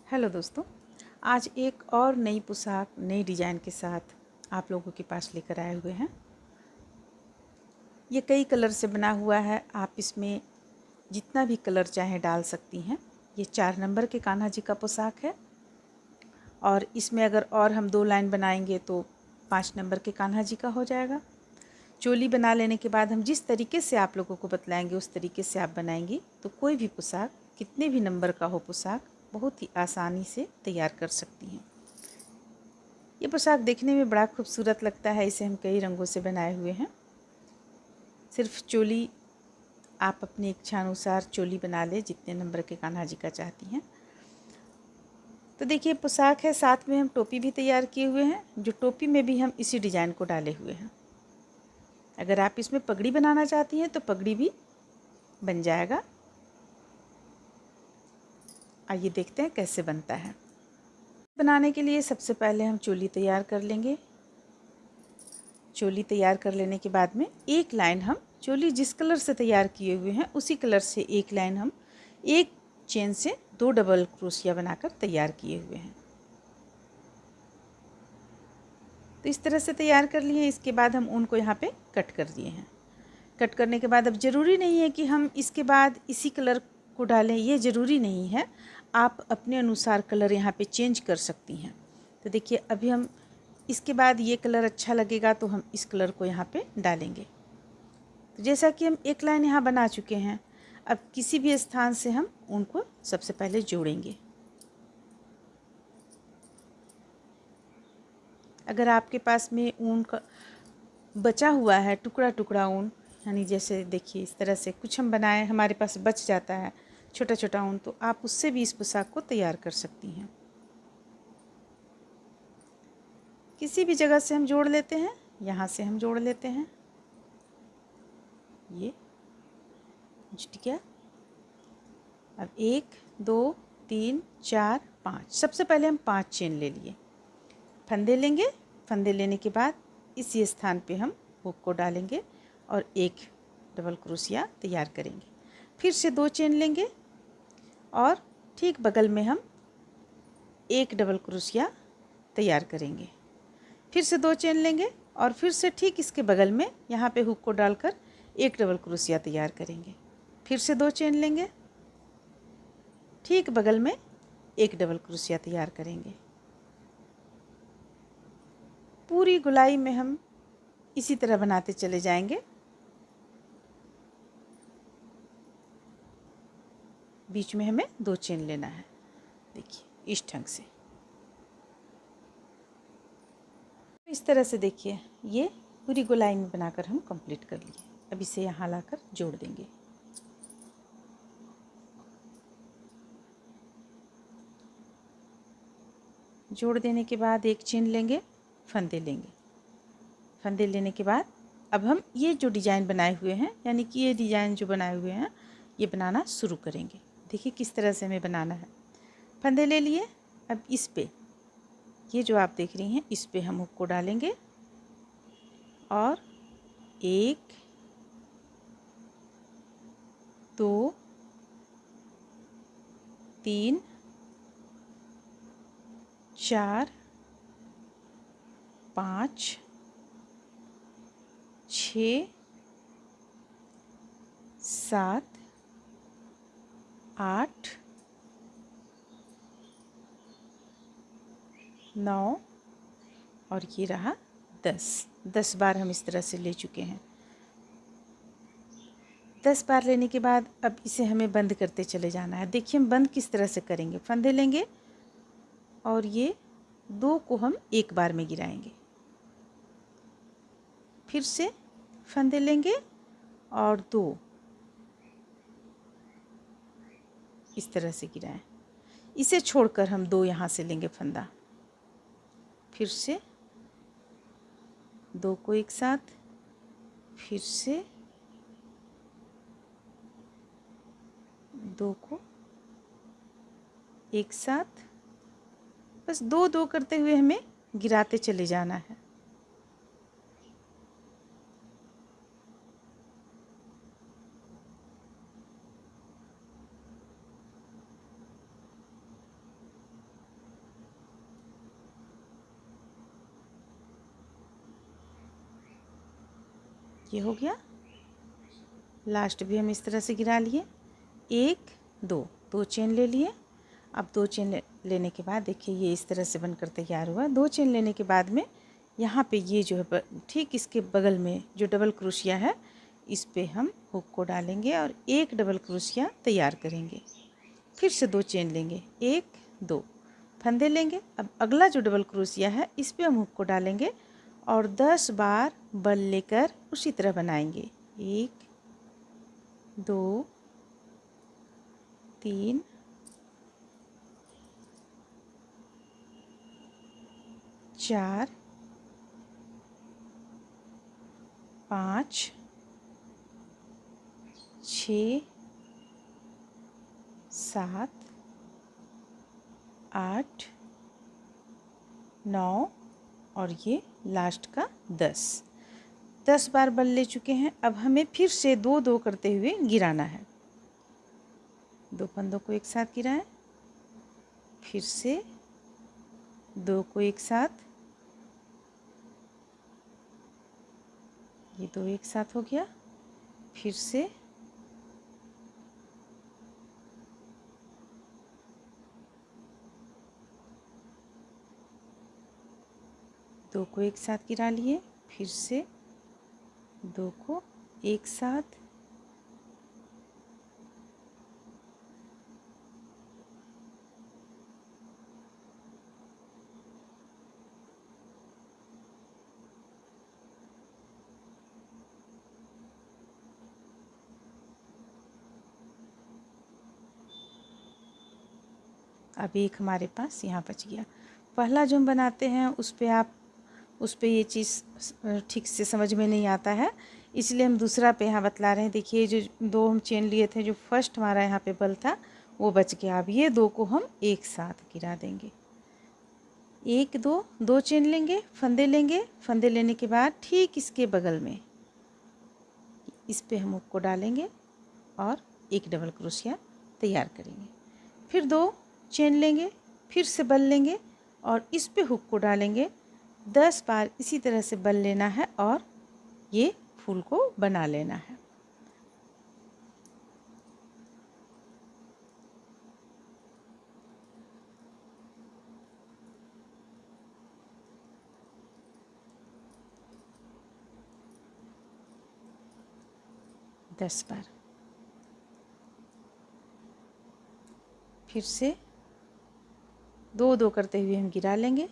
Hello दोस्तों, आज एक और नई पोशाक नई डिज़ाइन के साथ आप लोगों के पास लेकर आए हुए हैं। ये कई कलर से बना हुआ है, आप इसमें जितना भी कलर चाहें डाल सकती हैं। ये 4 नंबर के कान्हा जी का पोशाक है और इसमें अगर और हम 2 लाइन बनाएंगे तो 5 नंबर के कान्हा जी का हो जाएगा। चोली बना लेने के बाद हम जिस तरीके से आप लोगों को बतलाएंगे उस तरीके से आप बनाएंगी तो कोई भी पोशाक, कितने भी नंबर का हो पोशाक, बहुत ही आसानी से तैयार कर सकती हैं। ये पोशाक देखने में बड़ा खूबसूरत लगता है। इसे हम कई रंगों से बनाए हुए हैं। सिर्फ चोली आप अपनी इच्छा अनुसार चोली बना ले, जितने नंबर के कान्हा जी का चाहती हैं। तो देखिए पोशाक है, साथ में हम टोपी भी तैयार किए हुए हैं, जो टोपी में भी हम इसी डिज़ाइन को डाले हुए हैं। अगर आप इसमें पगड़ी बनाना चाहती हैं तो पगड़ी भी बन जाएगा। आइए देखते हैं कैसे बनता है। बनाने के लिए सबसे पहले हम चोली तैयार कर लेंगे। चोली तैयार कर लेने के बाद में एक लाइन हम चोली जिस कलर से तैयार किए हुए हैं उसी कलर से एक लाइन हम एक चेन से 2 डबल क्रोशिया बनाकर तैयार किए हुए हैं। तो इस तरह से तैयार कर लिए। इसके बाद हम ऊन को यहाँ पे कट कर दिए हैं। कट करने के बाद अब ज़रूरी नहीं है कि हम इसके बाद इसी कलर को डालें, ये ज़रूरी नहीं है। आप अपने अनुसार कलर यहाँ पे चेंज कर सकती हैं। तो देखिए अभी हम इसके बाद ये कलर अच्छा लगेगा तो हम इस कलर को यहाँ पे डालेंगे। तो जैसा कि हम एक लाइन यहाँ बना चुके हैं, अब किसी भी स्थान से हम ऊन को सबसे पहले जोड़ेंगे। अगर आपके पास में ऊन का बचा हुआ है टुकड़ा टुकड़ा ऊन, यानी जैसे देखिए इस तरह से कुछ हम बनाए, हमारे पास बच जाता है छोटा छोटा ऊन, तो आप उससे भी इस पोशाक को तैयार कर सकती हैं। किसी भी जगह से हम जोड़ लेते हैं, यहाँ से हम जोड़ लेते हैं। ये जुट गया। अब 1 2 3 4 5, सबसे पहले हम 5 चेन ले लिए। फंदे लेंगे। फंदे लेने के बाद इसी स्थान पे हम हुक को डालेंगे और एक डबल क्रोशिया तैयार करेंगे। फिर से 2 चेन लेंगे और ठीक बगल में हम एक डबल क्रोशिया तैयार करेंगे। फिर से 2 चेन लेंगे और फिर से ठीक इसके बगल में यहाँ पे हुक को डालकर एक डबल क्रोशिया तैयार करेंगे। फिर से 2 चेन लेंगे, ठीक बगल में एक डबल क्रोशिया तैयार करेंगे। पूरी गोलाई में हम इसी तरह बनाते चले जाएंगे। बीच में हमें 2 चेन लेना है। देखिए इस ढंग से, इस तरह से देखिए ये पूरी गोलाई में बनाकर हम कंप्लीट कर लिए। अब इसे यहाँ लाकर जोड़ देंगे। जोड़ देने के बाद एक चेन लेंगे, फंदे लेंगे। फंदे लेने के बाद अब हम ये जो डिज़ाइन बनाए हुए हैं, यानी कि ये डिज़ाइन जो बनाए हुए हैं, ये बनाना शुरू करेंगे। देखिए किस तरह से हमें बनाना है। फंदे ले लिए। अब इस पे, ये जो आप देख रही हैं, इस पे हम हुक को डालेंगे और 1 2 3 4 5 6 7 8 9 और ये रहा 10 बार हम इस तरह से ले चुके हैं। 10 बार लेने के बाद अब इसे हमें बंद करते चले जाना है। देखिए हम बंद किस तरह से करेंगे। फंदे लेंगे और ये 2 को हम एक बार में गिराएंगे। फिर से फंदे लेंगे और 2 इस तरह से गिराएं। इसे छोड़कर हम 2 यहाँ से लेंगे फंदा। फिर से 2 को एक साथ, फिर से 2 को एक साथ, बस 2 2 करते हुए हमें गिराते चले जाना है। ये हो गया। लास्ट भी हम इस तरह से गिरा लिए, 1 2 2 चेन ले लिए। अब 2 चेन लेने के बाद देखिए ये इस तरह से बनकर तैयार हुआ। 2 चेन लेने के बाद में यहाँ पे ये जो है ठीक इसके बगल में जो डबल क्रोशिया है इस पे हम हुक को डालेंगे और एक डबल क्रोशिया तैयार करेंगे। फिर से 2 चेन लेंगे, 1 2 फंदे लेंगे। अब अगला जो डबल क्रोशिया है इस पे हम हुक को डालेंगे और 10 बार बल लेकर उसी तरह बनाएंगे। 1 2 3 4 5 6 7 8 9 और ये लास्ट का 10 बार बल ले चुके हैं। अब हमें फिर से 2 2 करते हुए गिराना है। 2 फंदों को एक साथ गिराएं, फिर से 2 को एक साथ, ये 2 एक साथ हो गया। फिर से 2 को एक साथ गिरा लिए, फिर से 2 को एक साथ, अब एक हमारे पास यहाँ बच गया। पहला जो हम बनाते हैं उस पे ये चीज़ ठीक से समझ में नहीं आता है, इसलिए हम दूसरा पे यहाँ बतला रहे हैं। देखिए जो 2 हम चेन लिए थे, जो फर्स्ट हमारा यहाँ पे बल था वो बच गया। अब ये 2 को हम एक साथ गिरा देंगे। 1 2 2 चेन लेंगे, फंदे लेंगे। फंदे लेने के बाद ठीक इसके बगल में इस पे हम हुक को डालेंगे और एक डबल क्रोशिया तैयार करेंगे। फिर 2 चेन लेंगे, फिर से बल लेंगे और इस पे हुक को डालेंगे। 10 बार इसी तरह से बल लेना है और ये फूल को बना लेना है। दस बार। फिर से 2 2 करते हुए हम गिरा लेंगे।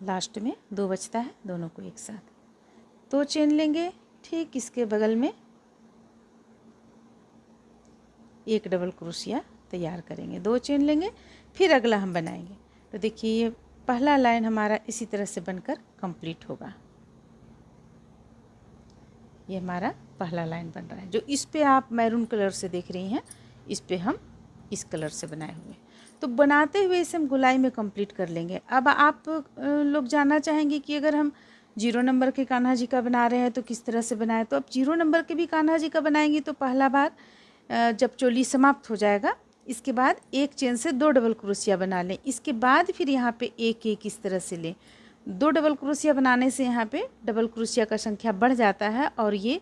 लास्ट में 2 बचता है, दोनों को एक साथ 2 चेन लेंगे। ठीक इसके बगल में एक डबल क्रोशिया तैयार करेंगे। 2 चेन लेंगे, फिर अगला हम बनाएंगे। तो देखिए ये पहला लाइन हमारा इसी तरह से बनकर कंप्लीट होगा। ये हमारा पहला लाइन बन रहा है। जो इस पे आप मैरून कलर से देख रही हैं, इस पे हम इस कलर से बनाए हुए। तो बनाते हुए इसे हम गोलाई में कंप्लीट कर लेंगे। अब आप लोग जानना चाहेंगे कि अगर हम 0 नंबर के कान्हा जी का बना रहे हैं तो किस तरह से बनाएं। तो अब 0 नंबर के भी कान्हा जी का बनाएंगे तो पहला बार जब चोली समाप्त हो जाएगा, इसके बाद एक चेन से 2 डबल क्रोशिया बना लें। इसके बाद फिर यहाँ पे एक एक इस तरह से लें। 2 डबल क्रोशिया बनाने से यहाँ पे डबल क्रोशिया का संख्या बढ़ जाता है और ये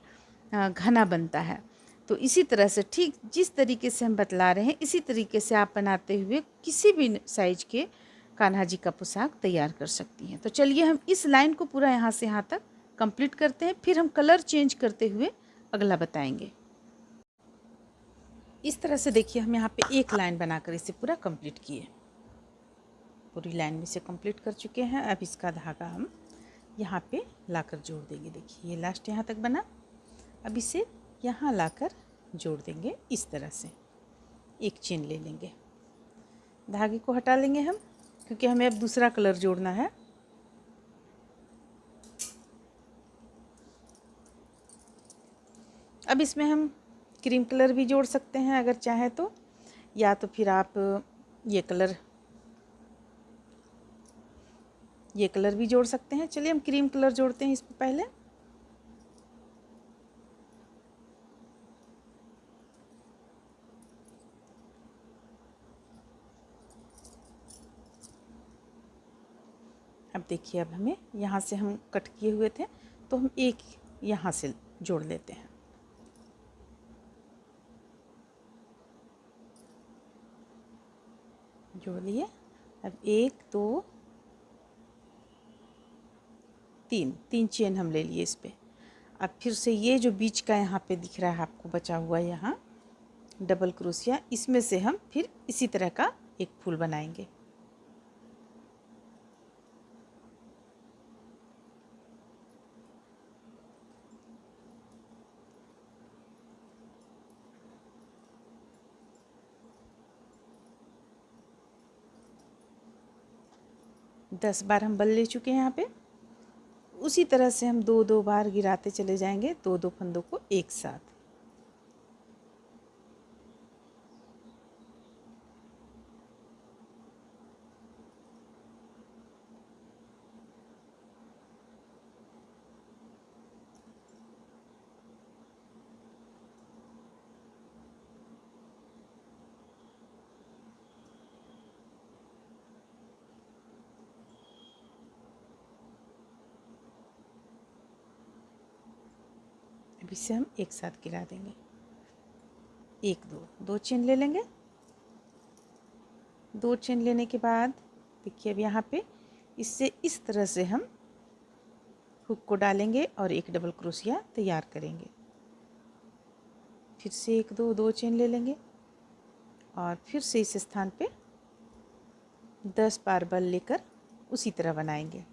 घना बनता है। तो इसी तरह से ठीक जिस तरीके से हम बतला रहे हैं इसी तरीके से आप बनाते हुए किसी भी साइज के कान्हा जी का पोशाक तैयार कर सकती हैं। तो चलिए हम इस लाइन को पूरा यहाँ से यहाँ तक कंप्लीट करते हैं, फिर हम कलर चेंज करते हुए अगला बताएंगे। इस तरह से देखिए हम यहाँ पे एक लाइन बनाकर इसे पूरा कंप्लीट किए। पूरी लाइन में से कंप्लीट कर चुके हैं। अब इसका धागा हम यहाँ पे लाकर जोड़ देंगे। देखिए ये लास्ट यहाँ तक बना। अब इसे यहाँ लाकर जोड़ देंगे इस तरह से। एक चेन ले लेंगे, धागे को हटा लेंगे हम, क्योंकि हमें अब दूसरा कलर जोड़ना है। अब इसमें हम क्रीम कलर भी जोड़ सकते हैं अगर चाहें तो, या तो फिर आप ये कलर भी जोड़ सकते हैं। चलिए हम क्रीम कलर जोड़ते हैं इस पर पहले। अब देखिए, अब हमें यहाँ से हम कट किए हुए थे तो हम एक यहाँ से जोड़ लेते हैं। जोड़ लिए। अब 1 2 3 चेन हम ले लिए इस पे। अब फिर से ये जो बीच का यहाँ पे दिख रहा है आपको बचा हुआ यहाँ डबल क्रोशिया, इसमें से हम फिर इसी तरह का एक फूल बनाएंगे। दस बार हम बल ले चुके हैं यहाँ पे। उसी तरह से हम 2-2 बार गिराते चले जाएंगे, 2-2 फंदों को एक साथ। अब इसे हम एक साथ गिरा देंगे। 1 2 चेन ले लेंगे। 2 चेन लेने के बाद देखिए अब यहाँ पे इससे इस तरह से हम हुक को डालेंगे और एक डबल क्रोशिया तैयार करेंगे। फिर से 1 2 चेन ले लेंगे और फिर से इस स्थान पे 10 बार बल लेकर उसी तरह बनाएंगे।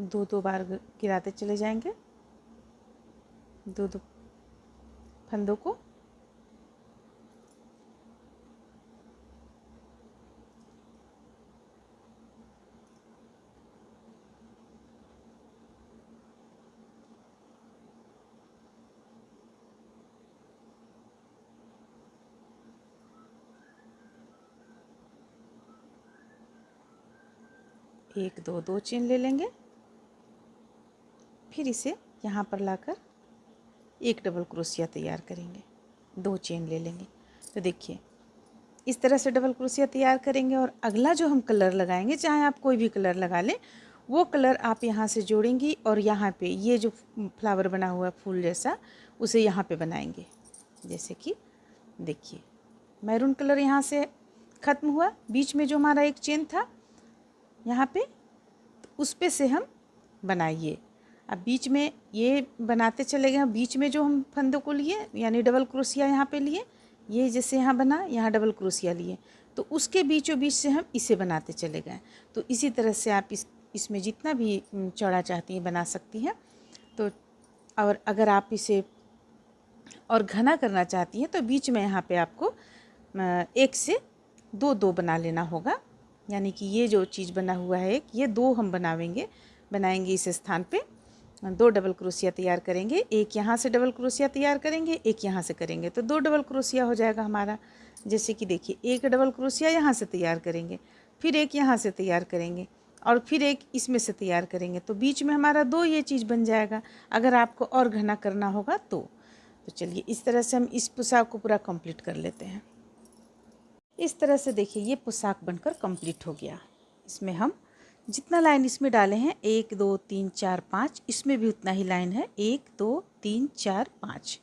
दो बार गिराते चले जाएंगे, 2 फंदों को। एक दो चेन ले लेंगे। फिर इसे यहाँ पर लाकर एक डबल क्रोशिया तैयार करेंगे। 2 चेन ले लेंगे। तो देखिए इस तरह से डबल क्रोशिया तैयार करेंगे और अगला जो हम कलर लगाएंगे, चाहे आप कोई भी कलर लगा लें, वो कलर आप यहाँ से जोड़ेंगी और यहाँ पे ये जो फ्लावर बना हुआ है फूल जैसा, उसे यहाँ पे बनाएंगे। जैसे कि देखिए मैरून कलर यहाँ से ख़त्म हुआ, बीच में जो हमारा एक चेन था यहाँ पे, तो उस पे से हम बनाइए। अब बीच में ये बनाते चले गए, बीच में जो हम फंदों को लिए यानी डबल क्रोशिया यहाँ पे लिए, ये जैसे यहाँ बना, यहाँ डबल क्रोशिया लिए, तो उसके बीचों बीच से हम इसे बनाते चले गए। तो इसी तरह से आप इसमें जितना भी चौड़ा चाहती हैं बना सकती हैं। तो और अगर आप इसे और घना करना चाहती हैं तो बीच में यहाँ पे आपको 1 से 2 बना लेना होगा। यानी कि ये जो चीज़ बना हुआ है एक, ये 2 हम बनाएंगे इस स्थान पे। 2 डबल क्रोशिया तैयार करेंगे, एक यहाँ से डबल क्रोशिया तैयार करेंगे, एक यहाँ से करेंगे, तो 2 डबल क्रोशिया हो जाएगा हमारा। जैसे कि देखिए एक डबल क्रोशिया यहाँ से तैयार करेंगे, फिर एक यहाँ से तैयार करेंगे और फिर एक इसमें से तैयार करेंगे, तो बीच में हमारा 2 ये चीज़ बन जाएगा। अगर आपको और घना करना होगा तो चलिए इस तरह से हम इस पोशाक को पूरा कंप्लीट कर लेते हैं। इस तरह से देखिए ये पोशाक बनकर कंप्लीट हो गया। इसमें हम जितना लाइन इसमें डाले हैं 1 2 3 4 5, इसमें भी उतना ही लाइन है 1 2 3 4 5।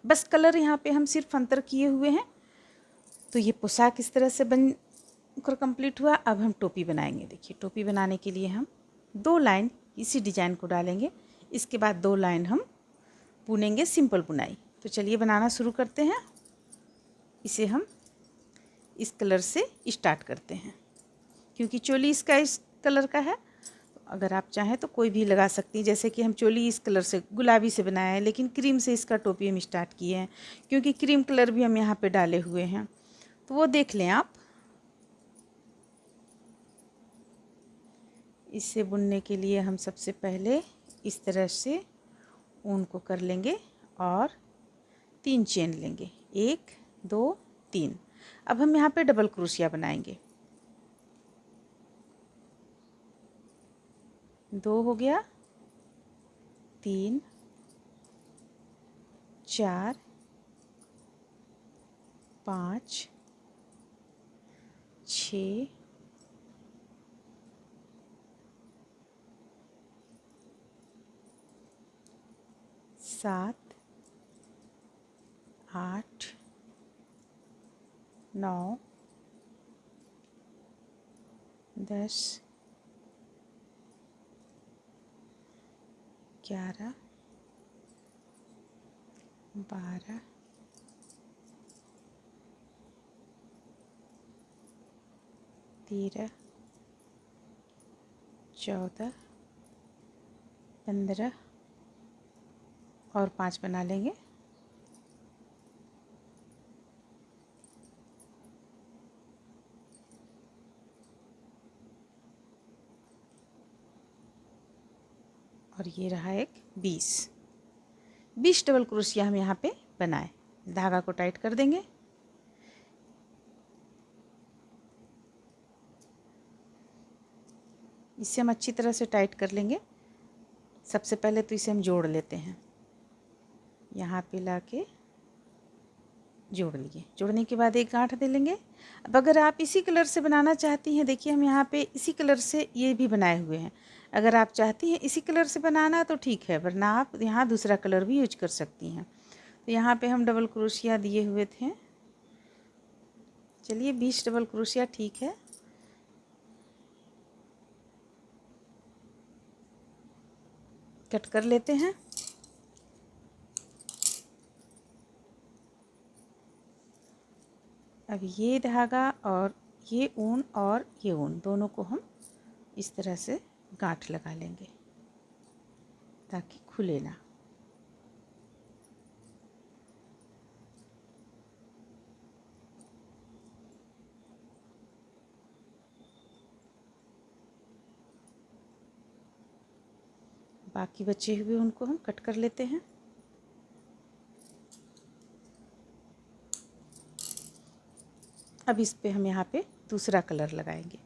बस कलर यहाँ पे हम सिर्फ अंतर किए हुए हैं। तो ये पोशाक इस तरह से बनकर कंप्लीट हुआ। अब हम टोपी बनाएंगे। देखिए टोपी बनाने के लिए हम 2 लाइन इसी डिजाइन को डालेंगे, इसके बाद 2 लाइन हम बुनेंगे सिंपल बुनाई। तो चलिए बनाना शुरू करते हैं। इसे हम इस कलर से स्टार्ट करते हैं, क्योंकि चोली इसका इस कलर का है। तो अगर आप चाहें तो कोई भी लगा सकती हैं। जैसे कि हम चोली इस कलर से गुलाबी से बनाया है, लेकिन क्रीम से इसका टोपी हम स्टार्ट किए हैं, क्योंकि क्रीम कलर भी हम यहाँ पे डाले हुए हैं, तो वो देख लें आप। इसे बुनने के लिए हम सबसे पहले इस तरह से ऊन को कर लेंगे और 3 चेन लेंगे, 1 2 3। अब हम यहाँ पे डबल क्रोशिया बनाएंगे। 2 हो गया, 3 4 5 6 7 8 9 10 11 12 13 14 15 और 5 बना लेंगे। और ये रहा एक 20 डबल क्रोशिया हम यहाँ पे बनाए। धागा को टाइट कर देंगे। इसे हम अच्छी तरह से टाइट कर लेंगे। सबसे पहले तो इसे हम जोड़ लेते हैं, यहाँ पे लाके जोड़ लिए। जोड़ने के बाद एक गांठ दे लेंगे। अब अगर आप इसी कलर से बनाना चाहती हैं, देखिए हम यहाँ पे इसी कलर से ये भी बनाए हुए हैं। अगर आप चाहती हैं इसी कलर से बनाना तो ठीक है, वरना आप यहाँ दूसरा कलर भी यूज कर सकती हैं। तो यहाँ पे हम डबल क्रोशिया दिए हुए थे। चलिए 20 डबल क्रोशिया ठीक है। कट कर लेते हैं। अब ये धागा और ये ऊन और ये ऊन दोनों को हम इस तरह से गांठ लगा लेंगे ताकि खुले ना। बाकी बचे हुए उनको हम कट कर लेते हैं। अब इस पे हम यहाँ पे दूसरा कलर लगाएंगे।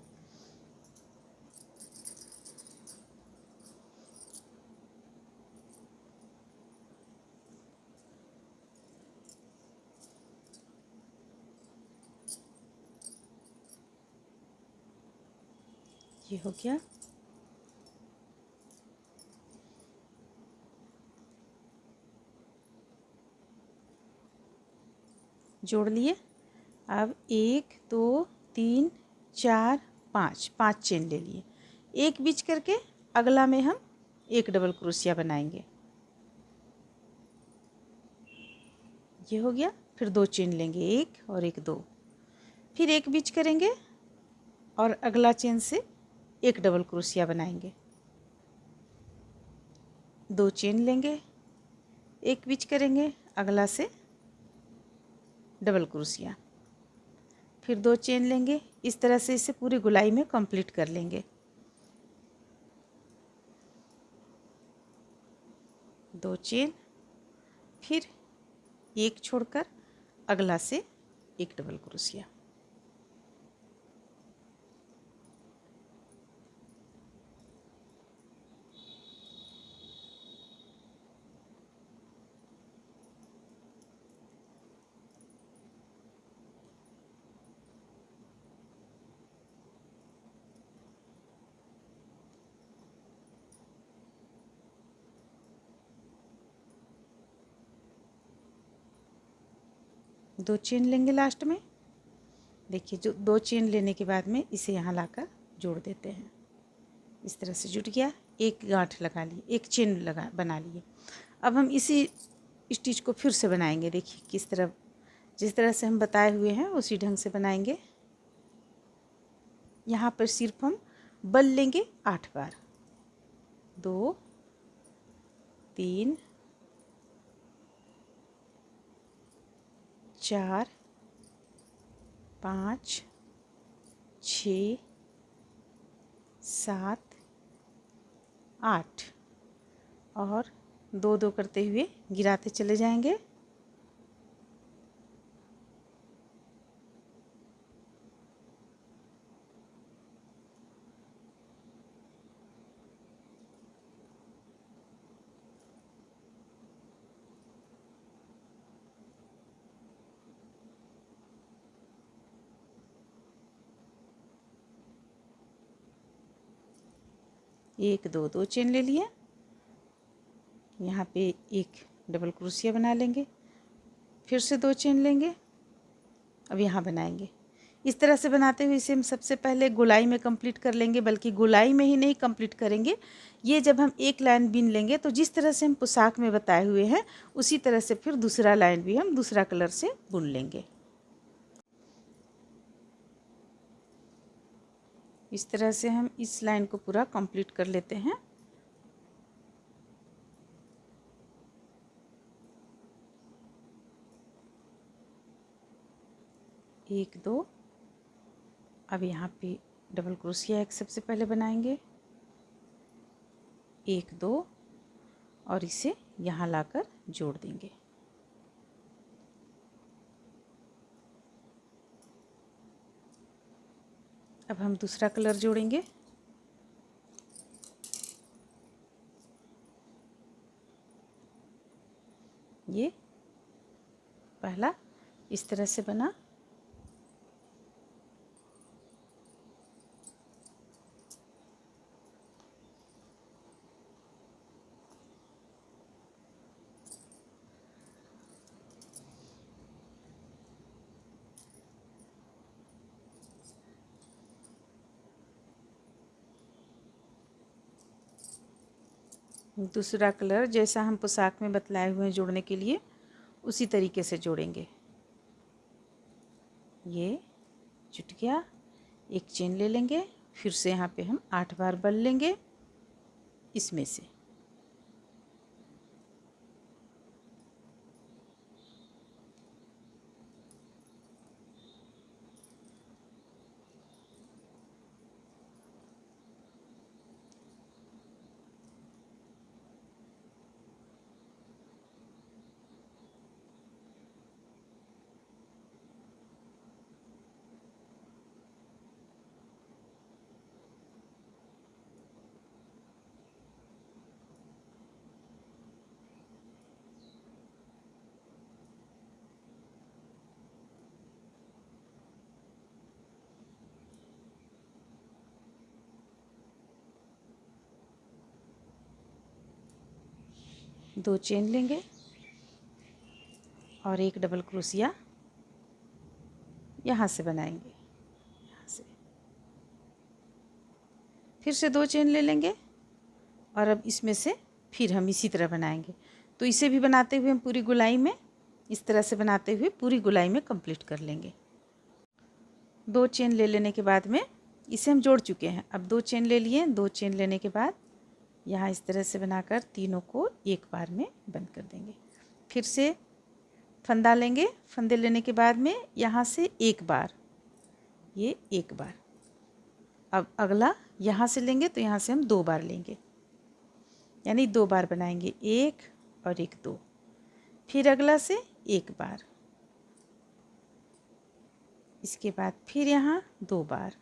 ये हो गया। जोड़ लिए। अब 1 2 3 4 5 चेन ले लिए। एक बीच करके अगला में हम एक डबल क्रोशिया बनाएंगे। ये हो गया। फिर 2 चेन लेंगे, 1 और 1 2। फिर एक बीच करेंगे और अगला चेन से एक डबल क्रोशिया बनाएंगे। 2 चेन लेंगे, एक बीच करेंगे, अगला से डबल क्रोशिया। फिर 2 चेन लेंगे। इस तरह से इसे पूरी गोलाई में कंप्लीट कर लेंगे। 2 चेन, फिर एक छोड़कर अगला से एक डबल क्रोशिया। दो चेन लेंगे लास्ट में। देखिए जो 2 चेन लेने के बाद में इसे यहाँ लाकर जोड़ देते हैं। इस तरह से जुट गया। एक गांठ लगा लिए, एक चेन लगा बना लिए। अब हम इसी स्टिच को फिर से बनाएंगे। देखिए किस तरह, जिस तरह से हम बताए हुए हैं उसी ढंग से बनाएंगे। यहाँ पर सिर्फ हम बल लेंगे 8 बार। 2 3 4 5 6 7 8 और 2 2 करते हुए गिराते चले जाएंगे। एक 2 2 चेन ले लिए, यहाँ पे एक डबल क्रोशिया बना लेंगे, फिर से 2 चेन लेंगे, अब यहाँ बनाएंगे। इस तरह से बनाते हुए इसे हम सबसे पहले गोलाई में कंप्लीट कर लेंगे, बल्कि गोलाई में ही नहीं कंप्लीट करेंगे। ये जब हम एक लाइन बीन लेंगे तो जिस तरह से हम पोशाक में बताए हुए हैं उसी तरह से फिर दूसरा लाइन भी हम दूसरा कलर से बुन लेंगे। इस तरह से हम इस लाइन को पूरा कंप्लीट कर लेते हैं। एक 2, अब यहाँ पे डबल क्रोशिया एक सबसे पहले बनाएंगे, 1 2 और इसे यहाँ लाकर जोड़ देंगे। अब हम दूसरा कलर जोड़ेंगे। ये पहला इस तरह से बना, दूसरा कलर जैसा हम पोशाक में बतलाए हुए हैं जोड़ने के लिए उसी तरीके से जोड़ेंगे। ये जुट गया, एक चेन ले लेंगे, फिर से यहाँ पे हम 8 बार बल लेंगे इसमें से। दो चेन लेंगे और एक डबल क्रोशिया यहाँ से बनाएंगे, यहाँ से फिर से 2 चेन ले लेंगे और अब इसमें से फिर हम इसी तरह बनाएंगे। तो इसे भी बनाते हुए हम पूरी गोलाई में इस तरह से बनाते हुए पूरी गोलाई में कंप्लीट कर लेंगे। 2 चेन ले लेने के बाद में इसे हम जोड़ चुके हैं। अब 2 चेन ले लिए, 2 चेन लेने के बाद यहाँ इस तरह से बनाकर तीनों को एक बार में बंद कर देंगे। फिर से फंदा लेंगे, फंदे लेने के बाद में यहाँ से एक बार, ये एक बार। अब अगला यहाँ से लेंगे तो यहाँ से हम 2 बार लेंगे, यानी 2 बार बनाएंगे, 1 और 1 2। फिर अगला से एक बार, इसके बाद फिर यहाँ 2 बार,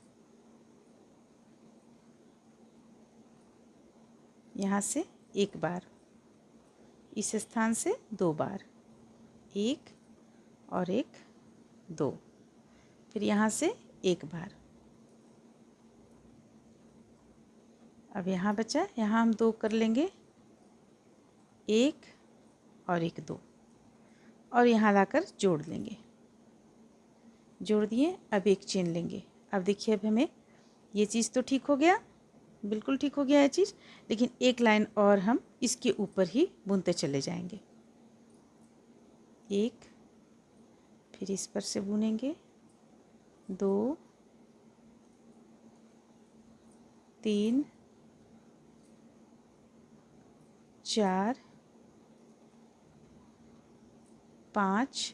यहाँ से एक बार, इस स्थान से 2 बार, 1 और 1 2, फिर यहाँ से एक बार। अब यहाँ बचा, यहाँ हम 2 कर लेंगे, 1 और 1 2 और यहाँ लाकर जोड़ लेंगे। जोड़ दिए, अब एक चेन लेंगे। अब देखिए अब हमें ये चीज़ तो ठीक हो गया, बिल्कुल ठीक हो गया ये चीज़, लेकिन एक लाइन और हम इसके ऊपर ही बुनते चले जाएंगे। एक, फिर इस पर से बुनेंगे, 2 3 4 5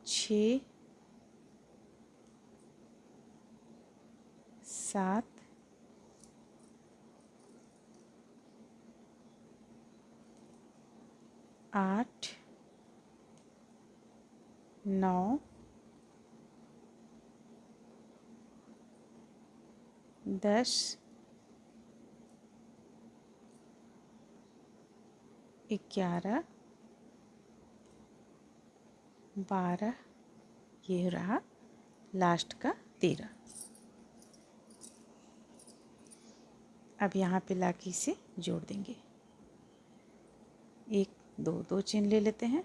6 7 8 9 10 11 12, ये रहा लास्ट का 13। अब यहाँ पे लाके इसे जोड़ देंगे। 1 2 2 चेन ले लेते हैं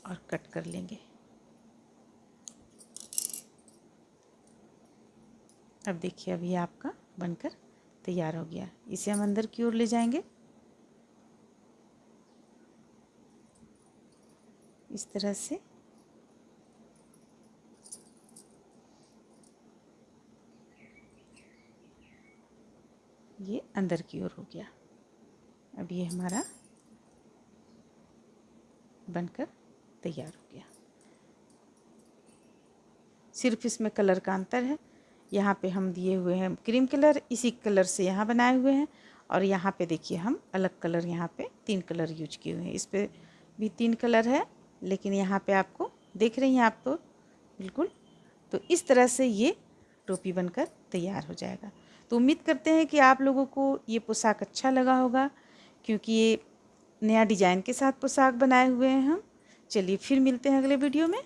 और कट कर लेंगे। अब देखिए अभी आपका बनकर तैयार हो गया। इसे हम अंदर की ओर ले जाएंगे इस तरह से। ये अंदर की ओर हो गया। अब ये हमारा बनकर तैयार हो गया। सिर्फ इसमें कलर का अंतर है। यहाँ पे हम दिए हुए हैं क्रीम कलर, इसी कलर से यहाँ बनाए हुए हैं। और यहाँ पे देखिए हम अलग कलर, यहाँ पे 3 कलर यूज किए हुए हैं। इस पे भी 3 कलर है, लेकिन यहाँ पे आपको देख रही हैं आप तो बिल्कुल। तो इस तरह से ये टोपी बनकर तैयार हो जाएगा। तो उम्मीद करते हैं कि आप लोगों को ये पोशाक अच्छा लगा होगा, क्योंकि ये नया डिजाइन के साथ पोशाक बनाए हुए हैं हम। चलिए फिर मिलते हैं अगले वीडियो में।